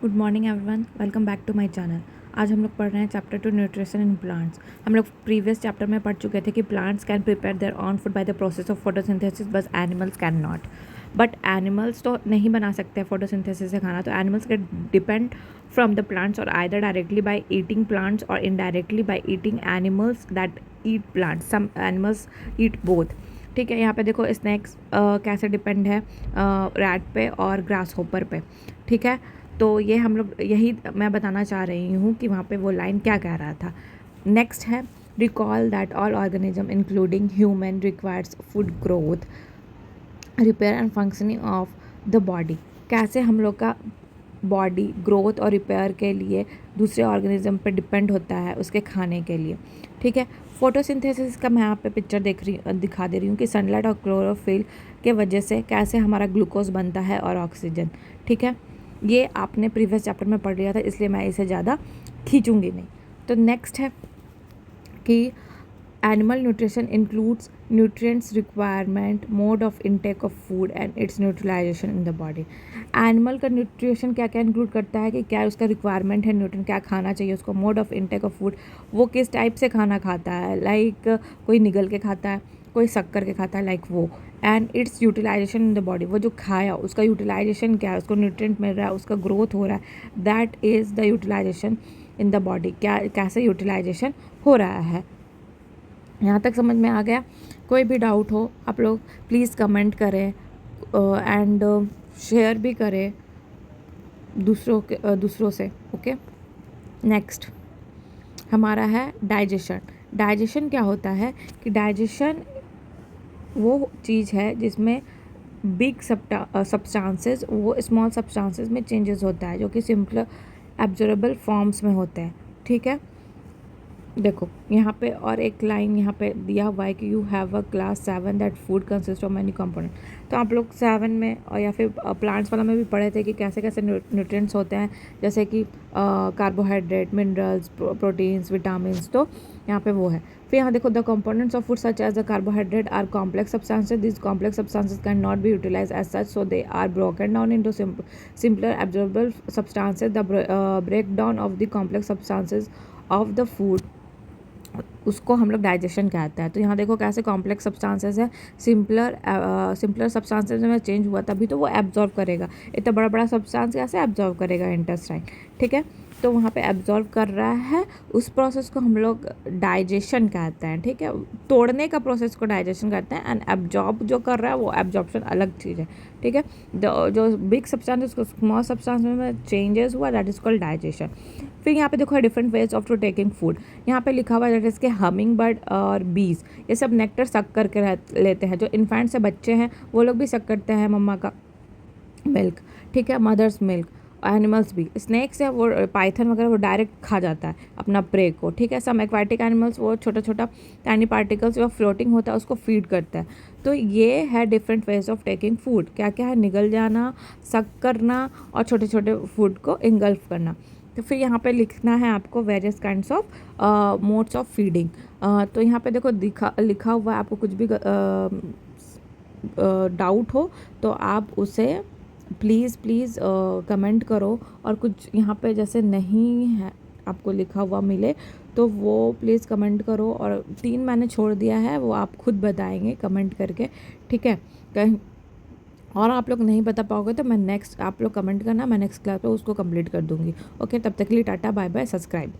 Good morning everyone, welcome back to my channel. आज हम लोग पढ़ रहे हैं चैप्टर 2 न्यूट्रिशन इन प्लांट्स। हम लोग प्रीवियस चैप्टर में पढ़ चुके थे कि plants can prepare their own food by the process of photosynthesis, बस animals can not. But animals तो नहीं बना सकते फोटोसिंथेसिस से खाना, तो animals can depend from the plants और either directly by eating plants और indirectly by eating animals that eat plants. Some animals eat both. ठीक है, यहाँ पे देखो स्नैक्स कैसे डिपेंड है रैट पे और ग्रास होपर पे। ठीक है, तो ये हम लोग यही मैं बताना चाह रही हूँ कि वहाँ पे वो लाइन क्या कह रहा था। नेक्स्ट है, recall that all organism including human requires food growth, repair and functioning of the body. कैसे हम लोग का बॉडी ग्रोथ और रिपेयर के लिए दूसरे ऑर्गेनिज्म पे डिपेंड होता है उसके खाने के लिए। ठीक है, फोटोसिंथेसिस का मैं यहाँ पे पिक्चर दिखा दे रही हूँ कि सनलाइट और क्लोरोफिल के वजह से कैसे हमारा ग्लूकोज बनता है और ऑक्सीजन। ठीक है, ये आपने प्रीवियस चैप्टर में पढ़ लिया था, इसलिए मैं इसे ज़्यादा खींचूंगी नहीं। तो नेक्स्ट है कि animal nutrition includes nutrients requirement, mode of intake of food and its utilization in the body। Animal का न्यूट्रिशन क्या क्या इंक्लूड करता है कि क्या उसका रिक्वायरमेंट है, न्यूट्रिएंट क्या खाना चाहिए उसको, mode of intake of food, वो किस टाइप से खाना खाता है, लाइक कोई निगल के खाता है, कोई शक्कर के खाता है, लाइक वो, and its utilization in the body, वो जो खाया उसका यूटिलाइजेशन क्या है, उसको न्यूट्रिएंट मिल रहा है, उसका ग्रोथ हो रहा है, that is the utilization in the body. क्या कैसे यूटिलाइजेशन हो रहा है। यहाँ तक समझ में आ गया? कोई भी डाउट हो आप लोग प्लीज़ कमेंट करें एंड शेयर भी करें दूसरों से। ओके, नेक्स्ट हमारा है डाइजेशन। डाइजेशन क्या होता है कि डाइजेशन वो चीज़ है जिसमें बिग सब्सटेंसेस वो स्मॉल सब्सटेंसेस में चेंजेस होता है, जो कि सिंपल एब्जॉर्बेबल फॉर्म्स में होते हैं। ठीक है, देखो यहाँ पे और एक लाइन यहाँ पे दिया हुआ है कि you have a class 7 that food consist of many component. तो आप लोग 7 में और या फिर प्लांट्स वाला में भी पढ़े थे कि कैसे कैसे न्यूट्रिएंट्स होते हैं, जैसे कि कार्बोहाइड्रेट, मिनरल्स, प्रोटीन्स, विटामिन्स। तो यहाँ पे वो है। फिर यहाँ देखो, the components of food such as the carbohydrate are complex substances, this complex substances can not be utilize as such, so they are broken down into simpler absorbable substances. The break down of the complex substances of the food, उसको हम लोग digestion कहते हैं। तो यहाँ देखो कैसे complex substances है, सिंपलर सब्सटेंसेस में चेंज हुआ तभी तो वो एब्जॉर्व करेगा। इतना बड़ा बड़ा सब्सटेंस कैसे एब्जॉर्व करेगा इंटेस्टाइन। ठीक है, तो वहाँ पे एब्जॉर्व कर रहा है, उस प्रोसेस को हम लोग डाइजेशन कहते हैं। ठीक है, तोड़ने का प्रोसेस को डाइजेशन कहते हैं, एंड एब्जॉर्ब जो कर रहा है वो एब्जॉर्प्शन अलग चीज़ है। ठीक है, जो बिग सब्सटेंस उसको स्मॉल सब्सटेंस में चेंजेस हुआ, दैट इज कॉल्ड डाइजेशन। फिर यहाँ पे देखो different ways of to taking food. यहाँ पे लिखा हुआ है जैसे इसके हमिंग बर्ड और बीज, ये सब नेक्टर सक करके लेते हैं। जो इन्फेंट से बच्चे हैं वो लोग भी सक करते हैं मम्मा का मिल्क। ठीक है, मदर्स मिल्क। एनिमल्स भी, स्नैक्स है वो, पाइथन वगैरह वो डायरेक्ट खा जाता है अपना प्रे को। ठीक है, सम एक्वाटिक एनिमल्स वो छोटा छोटा टाइनी पार्टिकल्स जो फ्लोटिंग होता है उसको फीड करता है। तो ये है different ways of taking food. क्या क्या है, निगल जाना, सक करना और छोटे छोटे फूड को इंगल्फ करना। तो फिर यहाँ पे लिखना है आपको various kinds of modes of feeding. तो यहाँ पे देखो लिखा हुआ है, आपको कुछ भी डाउट हो तो आप उसे प्लीज़ कमेंट करो। और कुछ यहाँ पे जैसे नहीं है आपको लिखा हुआ मिले तो वो प्लीज़ कमेंट करो। और 3 मैंने छोड़ दिया है, वो आप खुद बताएंगे कमेंट करके। ठीक है, कहीं और आप लोग नहीं बता पाओगे तो मैं नेक्स्ट, आप लोग कमेंट करना, मैं नेक्स्ट क्लास पे उसको कंप्लीट कर दूँगी। ओके, तब तक के लिए टाटा बाय बाय, सब्सक्राइब।